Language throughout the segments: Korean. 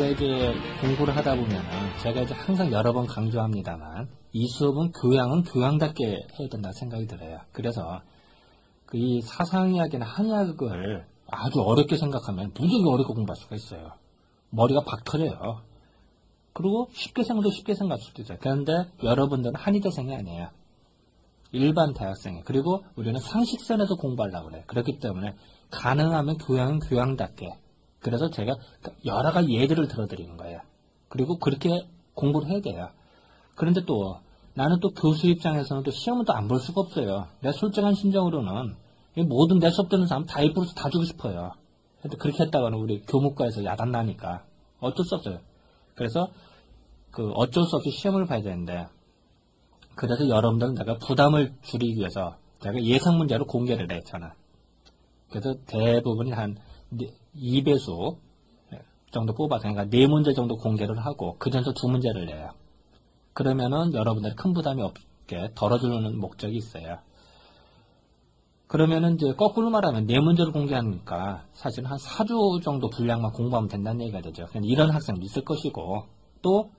이제 공부를 하다 보면은 제가 이제 항상 여러 번 강조합니다만 이 수업은 교양은 교양답게 해야 된다고 생각이 들어요. 그래서 이 사상이야기나 한의학을 아주 어렵게 생각하면 무지하게 어렵게 공부할 수가 있어요. 머리가 박 터져요. 그리고 쉽게 생각할 수도 있어요. 그런데 여러분들은 한의대생이 아니에요. 일반 대학생이에요. 그리고 우리는 상식선에서 공부하려고 그래요. 그렇기 때문에 가능하면 교양은 교양답게. 그래서 제가 여러 가지 예들을 들어드리는 거예요. 그리고 그렇게 공부를 해야 돼요. 그런데 또 나는 또 교수 입장에서는 또 시험은 또 안 볼 수가 없어요. 내 솔직한 심정으로는 모든 내 수업 듣는 사람 다 A플러스 다 주고 싶어요. 근데 그렇게 했다가는 우리 교무과에서 야단 나니까 어쩔 수 없어요. 그래서 어쩔 수 없이 시험을 봐야 되는데, 그래서 여러분들은 내가 부담을 줄이기 위해서 내가 예상 문제로 공개를 해, 저는. 그래서 대부분이 한 2배수 정도 뽑아서, 그러니까 4문제 정도 공개를 하고 그 중에서 2문제를 내요. 그러면은 여러분들이 큰 부담이 없게 덜어주는 목적이 있어요. 그러면은 이제 거꾸로 말하면 4문제를 공개하니까 사실 한 4주 정도 분량만 공부하면 된다는 얘기가 되죠. 이런 학생도 있을 것이고, 또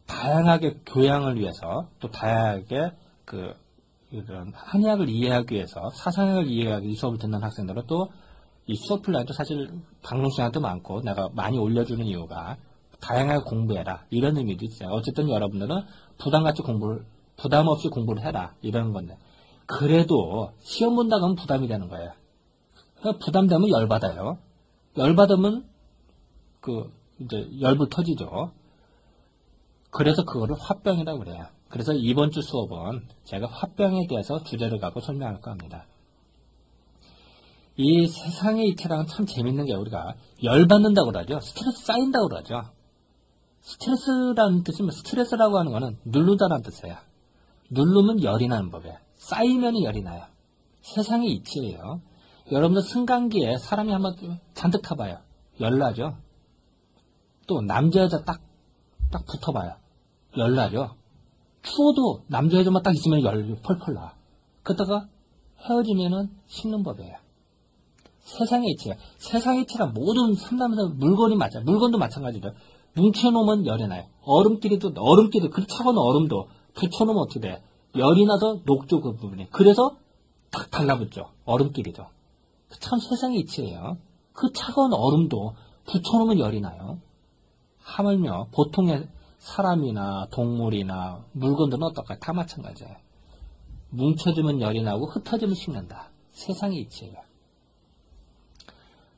다양하게 교양을 위해서, 또 다양하게 이런 한의학을 이해하기 위해서, 사상학을 이해하기 위해서 이 수업을 듣는 학생들은 또 이 수업 플랜도 사실 방송 시간도 많고 내가 많이 올려주는 이유가 다양하게 공부해라 이런 의미도 있어요. 어쨌든 여러분들은 부담 없이 공부를 해라 이러는 건데, 그래도 시험 본다고 하면 부담이 되는 거예요. 부담되면 열받아요. 열받으면 이제 열불 터지죠. 그래서 그거를 화병이라고 그래요. 그래서 이번 주 수업은 제가 화병에 대해서 주제를 갖고 설명할 겁니다. 이 세상의 이치랑은 참 재밌는 게, 우리가 열받는다고 그러죠. 스트레스 쌓인다고 그러죠. 스트레스라는 뜻은, 스트레스라고 하는 거는 누르다라는 뜻이에요. 누르면 열이 나는 법이에요. 쌓이면 열이 나요. 세상의 이치예요. 여러분들 승강기에 사람이 한번 잔뜩 타봐요. 열나죠. 또 남자 여자 딱 붙어봐요. 열나죠. 추워도 남자 여자만 딱 있으면 열 펄펄 나. 그러다가 헤어지면은 식는 법이에요. 세상의 이치예요. 세상의 이치란 모든 삼남에서 물건이 맞아요. 물건도 마찬가지죠. 뭉쳐놓으면 열이 나요. 얼음끼리도 그 차가운 얼음도 붙여놓으면 어떻게 돼? 열이 나서 녹죠, 그 부분이. 그래서 딱 달라붙죠. 얼음끼리죠. 참 세상의 이치예요. 그 차가운 얼음도 붙여놓으면 열이 나요. 하물며 보통의 사람이나 동물이나 물건들은 어떨까요? 다 마찬가지예요. 뭉쳐지면 열이 나고 흩어지면 식는다. 세상의 이치예요.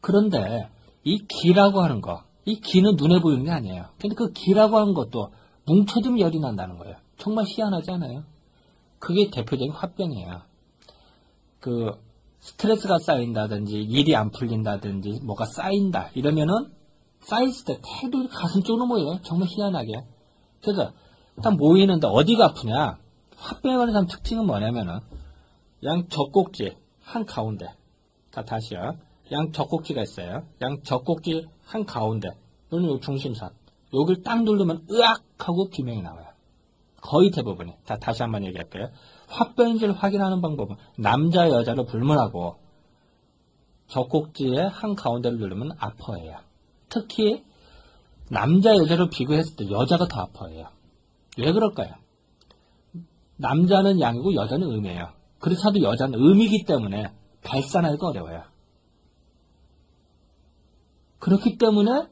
그런데 이 기라고 하는 거, 이 기는 눈에 보이는 게 아니에요. 근데 그 기라고 하는 것도 뭉쳐지면 열이 난다는 거예요. 정말 희한하지 않아요? 그게 대표적인 화병이에요. 스트레스가 쌓인다든지 일이 안 풀린다든지 뭐가 쌓인다 이러면은 쌓였을 때 태도 가슴 쪽으로 모여요. 정말 희한하게. 그래서 딱 모이는데 어디가 아프냐? 화병에 관한 사람 특징은 뭐냐면은 양 젖꼭지 한 가운데, 다시요. 양 젖꼭지가 있어요. 양 젖꼭지 한 가운데, 여기는 중심선. 여기를 딱 누르면 으악 하고 비명이 나와요. 거의 대부분이. 다시 한번 얘기할게요. 화병인지를 확인하는 방법은 남자 여자로 불문하고 젖꼭지의 한 가운데를 누르면 아파해요. 특히 남자 여자로 비교했을 때 여자가 더 아파해요. 왜 그럴까요? 남자는 양이고 여자는 음이에요. 그렇다도 여자는 음이기 때문에 발산하기가 어려워요. 그렇기 때문에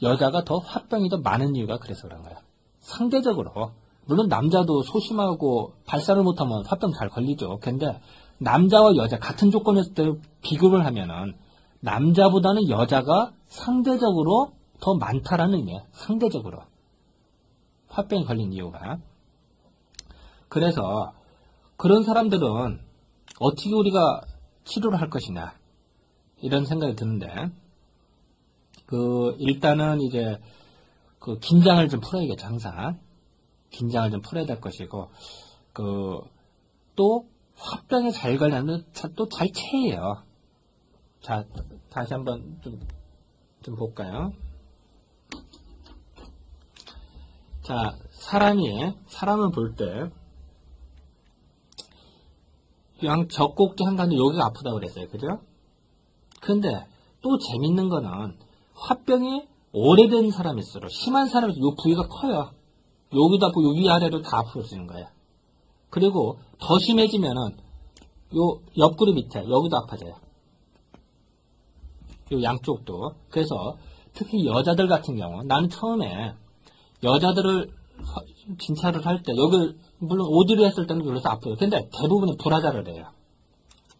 여자가 더 화병이 더 많은 이유가 그래서 그런 거예요. 상대적으로 물론 남자도 소심하고 발산을 못하면 화병 잘 걸리죠. 근데 남자와 여자 같은 조건이었을 때 비교를 하면은 남자보다는 여자가 상대적으로 더 많다라는 의미예요. 상대적으로 화병이 걸린 이유가. 그래서 그런 사람들은 어떻게 우리가 치료를 할 것이냐 이런 생각이 드는데, 일단은 이제 긴장을 좀 풀어야겠죠. 항상 긴장을 좀 풀어야 될 것이고, 또 화병에 잘 걸리는 또 잘 체해요. 자, 다시 한번 좀 볼까요? 자, 사람을 볼 때, 양 젖꼭지 한 가운데 여기가 아프다고 그랬어요. 그죠? 근데 또 재밌는 거는 화병이 오래된 사람일수록, 심한 사람일수록 요 부위가 커요. 여기도 아프고, 요 위아래로 다 아프어지는 거예요. 그리고 더 심해지면은, 요 옆구리 밑에, 여기도 아파져요. 요 양쪽도. 그래서, 특히 여자들 같은 경우, 나는 처음에, 여자들을 진찰을 할 때, 여기, 물론 오디를 했을 때는 눌러서 아파요. 근데 대부분이 브라자를 해요.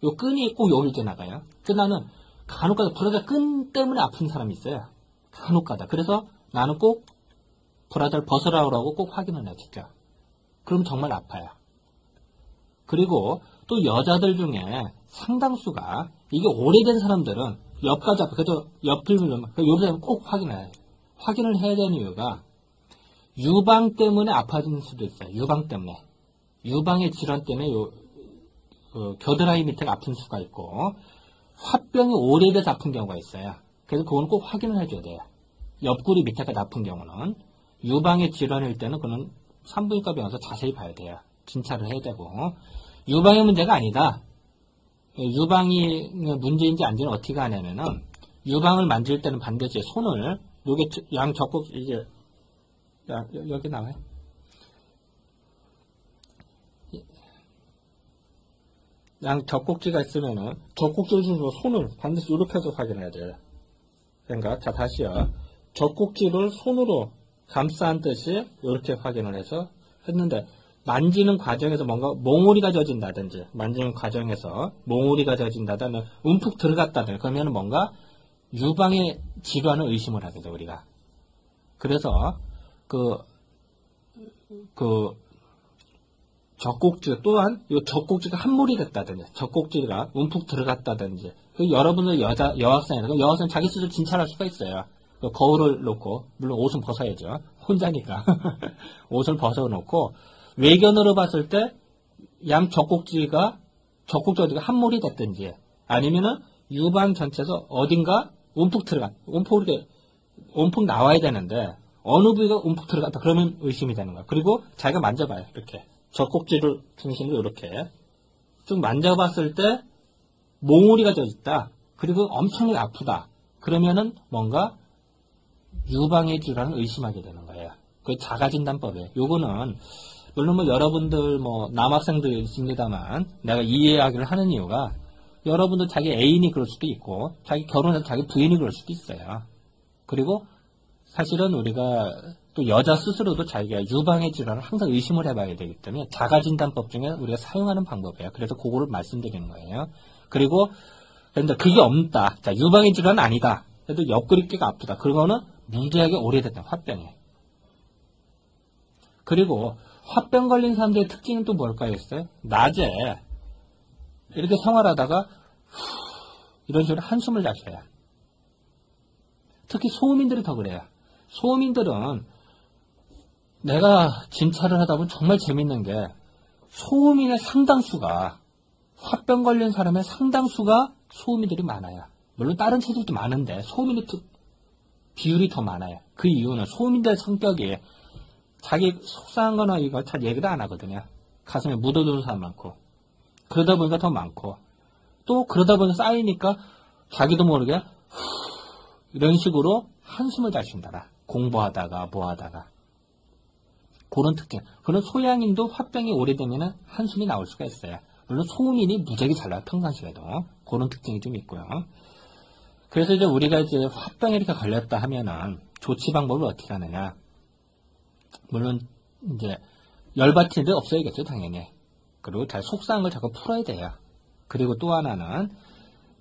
요 끈이 꼭 여기 지나가요. 그래서 나는 간혹가다 브라자 끈 때문에 아픈 사람이 있어요. 간혹가다. 그래서 나는 꼭 브라자를 벗으라고 꼭 확인을 해, 진짜. 그럼 정말 아파요. 그리고 또 여자들 중에 상당수가, 이게 오래된 사람들은 옆까지 아파. 그래서 옆을 누르면, 요새 꼭 확인해야 해요. 확인을 해야 되는 이유가, 유방 때문에 아파지는 수도 있어요. 유방 때문에. 유방의 질환 때문에 겨드랑이 밑에가 아픈 수가 있고, 화병이 오래돼서 아픈 경우가 있어요. 그래서 그건 꼭 확인을 해줘야 돼요. 옆구리 밑에가 아픈 경우는, 유방의 질환일 때는 그는 산부인과 병원에서 자세히 봐야 돼요. 진찰을 해야 되고, 유방의 문제가 아니다. 유방이 문제인지 아닌지는 어떻게 하냐면은, 유방을 만질 때는 반드시 손을, 요게 양 적국, 이제, 여기 나와요. 양 젖꼭지가 있으면은 젖꼭지를 주고 손을 반드시 이렇게 해서 확인해야 돼요. 그러니까 자 다시요. 젖꼭지를 손으로 감싼 듯이 이렇게 확인을 해서 했는데 만지는 과정에서 뭔가 몽우리가 젖은다든지 만지는 과정에서 몽우리가 젖은다든지 움푹 들어갔다든지 그러면 뭔가 유방의 질환을 의심을 하게 돼요 우리가. 그래서 젖꼭지 또한 이 젖꼭지가 함몰이 됐다든지 젖꼭지가 움푹 들어갔다든지 여러분들 여학생이라고 여학생 자기 스스로 진찰할 수가 있어요. 거울을 놓고 물론 옷은 벗어야죠. 혼자니까 옷을 벗어놓고 외견으로 봤을 때 양 젖꼭지가 어디가 함몰이 됐든지 아니면은 유방 전체에서 어딘가 움푹 들어간 움푹 나와야 되는데 어느 부위가 움푹 들어갔다 그러면 의심이 되는 거야. 그리고 자기가 만져봐요. 이렇게 젖꼭지를 중심으로 이렇게 쭉 만져봤을 때 몽우리가 젖있다. 그리고 엄청나게 아프다. 그러면은 뭔가 유방의 질환을 의심하게 되는 거예요. 그 자가진단법이에요. 요거는 물론 뭐 여러분들 뭐 남학생들 있습니다만 내가 이 이야기를 하는 이유가 여러분들 자기 애인이 그럴 수도 있고 자기 결혼해서 자기 부인이 그럴 수도 있어요. 그리고 사실은 우리가 또 여자 스스로도 자기가 유방의 질환을 항상 의심을 해봐야 되기 때문에 자가진단법 중에 우리가 사용하는 방법이에요. 그래서 그거를 말씀드리는 거예요. 그리고 그런데 그게 없다. 자, 유방의 질환은 아니다. 그래도 옆구리뼈가 아프다. 그거는 무지하게 오래됐다. 화병이. 그리고 화병 걸린 사람들의 특징은 또 뭘까요? 했어요? 낮에 이렇게 생활하다가 이런 식으로 한숨을 잘 쉬어요. 특히 소음인들이 더 그래요. 소음인들은 내가 진찰을 하다 보면 정말 재밌는 게 소음인의 상당수가 화병 걸린 사람의 상당수가 소음인들이 많아요. 물론 다른 체질도 많은데 소음인의 비율이 더 많아요. 그 이유는 소음인들의 성격이 자기 속상한 거나 이거 잘 얘기도 안 하거든요. 가슴에 묻어두는 사람 많고 그러다 보니까 더 많고 또 그러다 보니까 쌓이니까 자기도 모르게 이런 식으로 한숨을 잘 쉰다라. 공부하다가 뭐하다가 그런 특징. 그런 소양인도 화병이 오래되면 한숨이 나올 수가 있어요. 물론 소음인이 무지하게 잘 나와요. 평상시에도. 그런 특징이 좀 있고요. 그래서 이제 우리가 이제 화병에 이렇게 걸렸다 하면은 조치 방법을 어떻게 하느냐. 물론 이제 열받치는 데 없어야겠죠. 당연히. 그리고 잘 속상한 걸 자꾸 풀어야 돼요. 그리고 또 하나는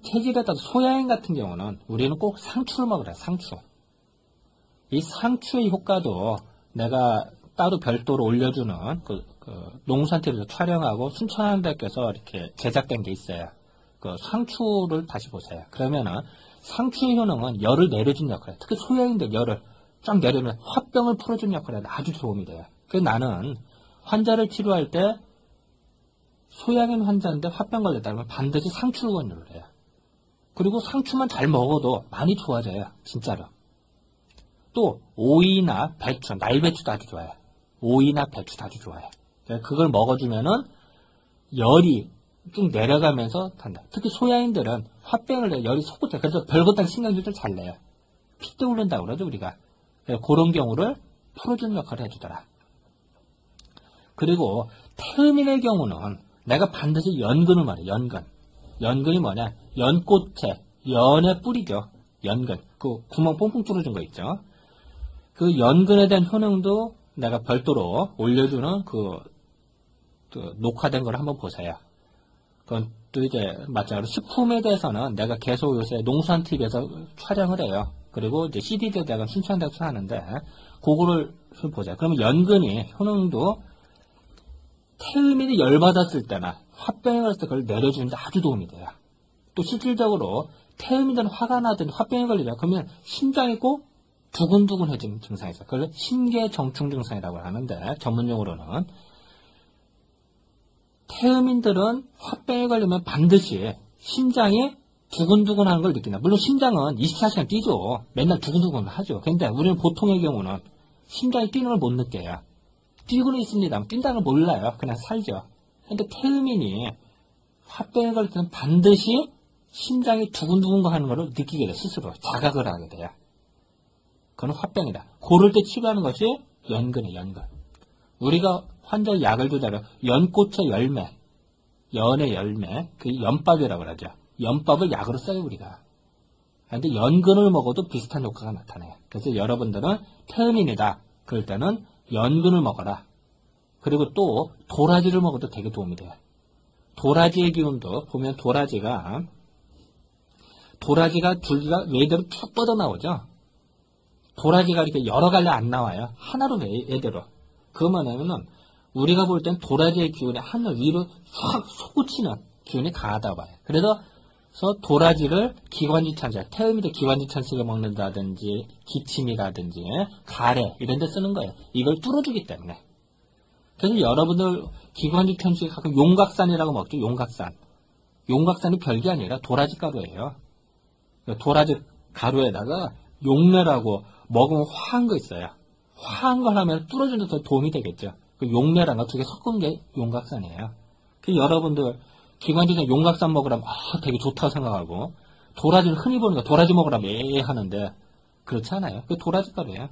체질에 따라 소양인 같은 경우는 우리는 꼭 상추를 먹으라. 상추. 이 상추의 효과도 내가 따로 별도로 올려주는 농산TV에서 촬영하고 순천한대께서 이렇게 제작된 게 있어요. 그 상추를 다시 보세요. 그러면은 상추의 효능은 열을 내려준 역할이에요. 특히 소양인들 열을 쫙 내려면 화병을 풀어주는 역할에 아주 도움이 돼요. 그래서 나는 환자를 치료할 때 소양인 환자인데 화병 걸렸다면 반드시 상추를 권유를 해요. 그리고 상추만 잘 먹어도 많이 좋아져요. 진짜로. 또 오이나 배추, 날배추도 아주 좋아요. 오이나 배추도 아주 좋아요. 그걸 먹어주면은 열이 쭉 내려가면서 탄다. 특히 소양인들은 화병을 열이 솟구쳐. 그래서 별것 다 신경질을 잘 내요. 핏대 오른다고 그러죠, 우리가. 그런 경우를 풀어주는 역할을 해주더라. 그리고 태음인의 경우는 내가 반드시 연근을 말해, 연근. 연근이 뭐냐? 연꽃에, 연의 뿌리죠. 연근. 그 구멍 뽕뽕 뚫어준 거 있죠. 그 연근에 대한 효능도 내가 별도로 올려주는 그 녹화된 걸 한번 보세요. 그건 또 이제 마찬가지로 식품에 대해서는 내가 계속 요새 농수한 TV에서 촬영을 해요. 그리고 이제 CD도 내가 신청돼서 하는데 그거를 보자. 그러면 연근이 효능도 태음인이 열받았을 때나 화병이 걸렸을 때 그걸 내려주는데 아주 도움이 돼요. 또 실질적으로 태음인들은 화가 나든지 화병이 걸리려 그러면 심장이 꼭 두근두근해지는 증상이 있어요. 그걸 심계정충 증상이라고 하는데 전문용어로는 태음인들은 화병에 걸리면 반드시 심장이 두근두근하는 걸 느낀다. 물론 심장은 24시간 뛰죠. 맨날 두근두근 하죠. 근데 우리는 보통의 경우는 심장이 뛰는 걸 못 느껴요. 뛰고는 있습니다. 뛴다는 걸 몰라요. 그냥 살죠. 근데 태음인이 화병에 걸릴 때는 반드시 심장이 두근두근 하는 걸 느끼게 돼요. 스스로 자각을 하게 돼요. 그건 화병이다. 그럴 때 치료하는 것이 연근이에요. 연근. 우리가 환자의 약을 주자면 연꽃의 열매, 연의 열매, 그 연밥이라고 그러죠. 연밥을 약으로 써요, 우리가. 그런데 연근을 먹어도 비슷한 효과가 나타나요. 그래서 여러분들은 태음인이다. 그럴 때는 연근을 먹어라. 그리고 또 도라지를 먹어도 되게 도움이 돼요. 도라지의 기운도 보면 도라지가 줄기가 외대로 쭉 뻗어나오죠. 도라지가 이렇게 여러 갈래 안 나와요. 하나로 외대로. 그러면은 우리가 볼 땐 도라지의 기운이 하늘 위로 확 솟구치는 기운이 강하다고 봐요. 그래서 도라지를 기관지 찬식, 태음인데 기관지 찬식을 먹는다든지 기침이라든지 가래 이런 데 쓰는 거예요. 이걸 뚫어주기 때문에. 그래서 여러분들 기관지 찬식 가끔 용각산이라고 먹죠. 용각산. 용각산이 별게 아니라 도라지 가루예요. 도라지 가루에다가 용내라고 먹으면 화한 거 있어요. 화한 걸 하면 뚫어주는 데 더 도움이 되겠죠. 그 용내랑 거 두 개 섞은 게 용각산이에요. 그 여러분들 기관지에서 용각산 먹으라면 되게 좋다고 생각하고 도라지를 흔히 보는 거 도라지 먹으라면 하는데 그렇지 않아요. 그 도라지 가루예요.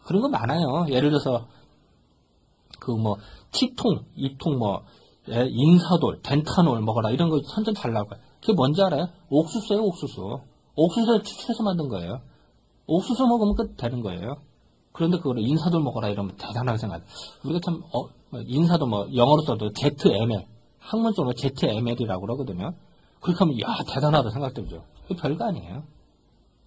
그런 거 많아요. 예를 들어서 그 뭐 치통, 이통 뭐 인사돌, 덴타놀 먹어라 이런 거 선전 잘 나와요. 그게 뭔지 알아요? 옥수수예요, 옥수수. 옥수수를 추출해서 만든 거예요. 옥수수 먹으면 끝 되는 거예요. 그런데 그거를 인사돌 먹어라 이러면 대단하게 생각해요. 우리가 참 인사도 뭐 영어로 써도 ZML 학문적으로 ZML이라고 그러거든요. 그렇게 하면 야 대단하다 생각되죠. 그게 별거 아니에요.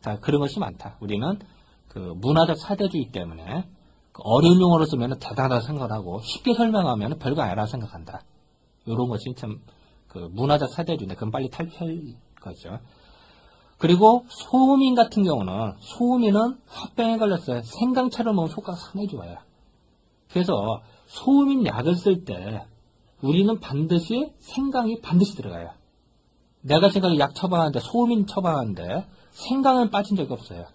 자, 그런 것이 많다. 우리는 그 문화적 사대주의 때문에 그 어려운 용어를 쓰면 대단하다 생각을 하고 쉽게 설명하면 별거 아니라고 생각한다. 이런 것이 참 그 문화적 사대주의인데 그건 빨리 탈피할 거죠. 그리고 소음인 같은 경우는 소음인은 화병에 걸렸어요. 생강차를 먹으면 효과가 상당히 좋아요. 그래서 소음인 약을 쓸 때 우리는 반드시 생강이 반드시 들어가요. 내가 지금까지 약 처방하는데 소음인 처방하는데 생강은 빠진 적이 없어요.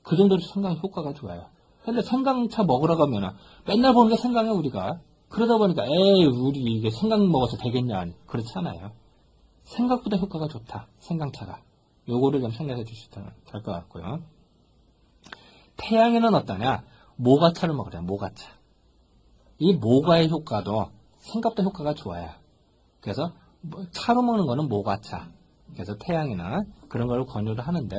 그 정도로 생강 효과가 좋아요. 근데 생강차 먹으러 가면은 맨날 보는 게 생강이야 우리가. 그러다 보니까 우리 이게 생강 먹어서 되겠냐. 그렇지 않아요. 생각보다 효과가 좋다. 생강차가. 요거를 좀 생각해 주시면 될 것 같고요. 태양에는 어떠냐? 모과차를 먹으래요. 모과차. 이 모과의 효과도 생각보다 효과가 좋아요. 그래서 차로 먹는 거는 모과차. 그래서 태양이나 그런 걸 권유를 하는데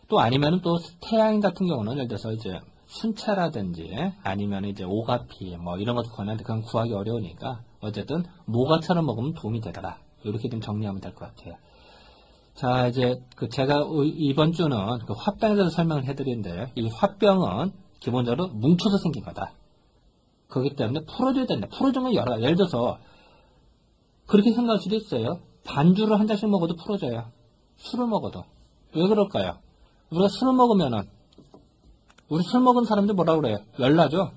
또 아니면은 또 태양 같은 경우는 예를 들어서 이제 순차라든지 아니면 이제 오가피 뭐 이런 것도 권하는데 그건 구하기 어려우니까 어쨌든 모과차를 먹으면 도움이 되더라. 이렇게 좀 정리하면 될 것 같아요. 자, 이제 제가 이번 주는 그 화병에 대해서 설명을 해드리는데 이 화병은 기본적으로 뭉쳐서 생긴 거다. 그렇기 때문에 풀어줘야 된다. 풀어주면 여러 가지. 예를 들어서 그렇게 생각할 수도 있어요. 반주를 한 잔씩 먹어도 풀어줘요. 술을 먹어도. 왜 그럴까요? 우리가 술을 먹으면은 우리 술 먹은 사람들 뭐라 그래요? 열나죠?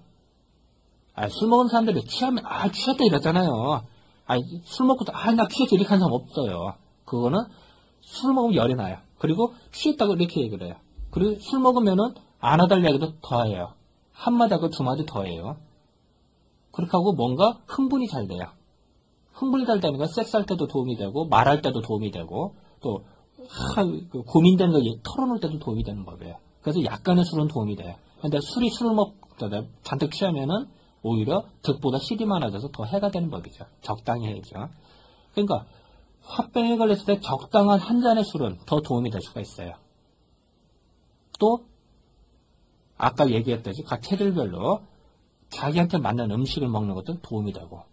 술 먹은 사람들이 취하면 취했다 이러잖아요. 술 먹고도 나 취했어 이렇게 하는 사람 없어요. 그거는 술 먹으면 열이 나요. 그리고 취했다고 이렇게 얘기를 해요. 그리고 술 먹으면은 안 하달 얘기도 더해요. 한마디하고 두마디 더해요. 그렇게 하고 뭔가 흥분이 잘 돼요. 흥분이 잘 되는 건 섹스할 때도 도움이 되고 말할 때도 도움이 되고 또 고민되는 거 털어놓을 때도 도움이 되는 법이에요. 그래서 약간의 술은 도움이 돼요. 근데 술을 잔뜩 취하면은 오히려 득보다 실이 많아져서 더 해가 되는 법이죠. 적당히 해야죠. 그러니까 화병에 걸렸을 때 적당한 한 잔의 술은 더 도움이 될 수가 있어요. 또 아까 얘기했듯이 각 체질별로 자기한테 맞는 음식을 먹는 것도 도움이 되고,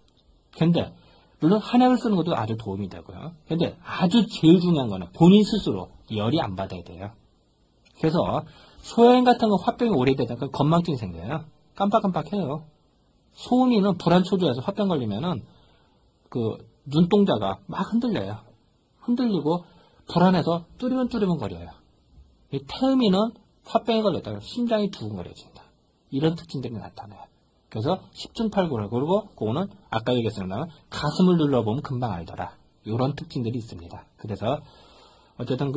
근데 물론 한약을 쓰는 것도 아주 도움이 되고요. 근데 아주 제일 중요한 거는 본인 스스로 열이 안 받아야 돼요. 그래서 소화행 같은 거 화병이 오래되다 보니까 건망증이 생겨요. 깜빡깜빡해요. 소음이는 불안초조해서 화병 걸리면은 그 눈동자가 막 흔들려요. 흔들리고 불안해서 뚜리문뚜리문 거려요. 이 태음이는 화병에 걸렸다가 심장이 두근거려진다. 이런 특징들이 나타나요. 그래서 10중 8구를, 그리고 그거는 아까 얘기했습니다만 가슴을 눌러보면 금방 알더라. 이런 특징들이 있습니다. 그래서 어쨌든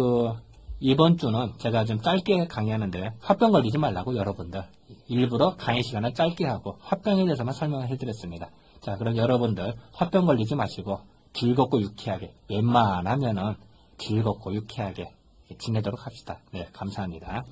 이번 주는 제가 좀 짧게 강의하는데 화병 걸리지 말라고 여러분들 일부러 강의 시간을 짧게 하고 화병에 대해서만 설명을 해드렸습니다. 자, 그럼 여러분들 화병 걸리지 마시고 즐겁고 유쾌하게, 웬만하면은 즐겁고 유쾌하게 지내도록 합시다. 네, 감사합니다.